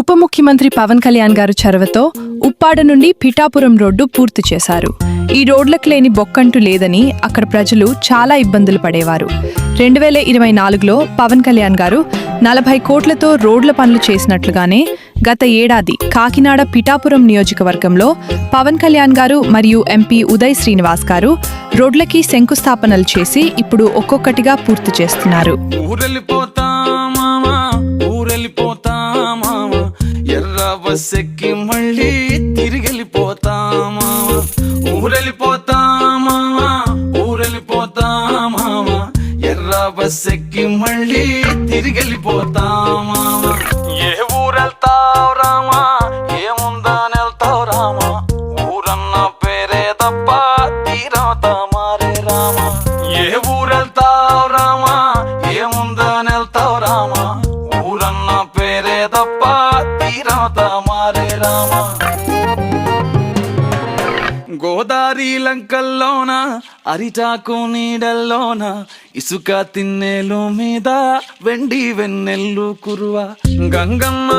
ఉప ముఖ్యమంత్రి పవన్ కళ్యాణ్ గారు చొరవతో ఉప్పాడ నుండి పిఠాపురం రోడ్డు పూర్తి చేశారు. ఈ రోడ్లకు లేని బొక్కంటూ లేదని అక్కడ ప్రజలు చాలా ఇబ్బందులు పడేవారు. 2024లో పవన్ కళ్యాణ్ గారు 40 కోట్లతో రోడ్ల పనులు చేసినట్లుగానే గత ఏడాది కాకినాడ పిఠాపురం నియోజకవర్గంలో పవన్ కళ్యాణ్ గారు మరియు ఎంపీ ఉదయ్ శ్రీనివాస్ గారు రోడ్లకి శంకుస్థాపనలు చేసి ఇప్పుడు ఒక్కొక్కటిగా పూర్తి చేస్తున్నారు. బస్సెక్కి మళ్ళీ తిరిగెళ్ళిపోతామా, ఊరెళ్ళిపోతామా, ఊరెళ్ళిపోతామా, ఎర్ర బస్సెక్కి మళ్ళీ తిరిగెళ్ళిపోతామా. ఏ ఊరెళ్తావు రామా, ఏముందని వెళ్తావు రామా, ఊరన్న పేరే తప్ప తీరవుతా మారే రామా. ఏ ఊరెళ్తావు రామా, ఏముందని వెళ్తావు రామా, ఊరన్న పేరే తప్ప తీరవుతా మారే రామా. గోదావరి లంకల్లోన అరిటాకు నీడల్లోన ఇసుక తిన్నెలు మీద వెండి వెన్నెల్లు కురువ, గంగమ్మ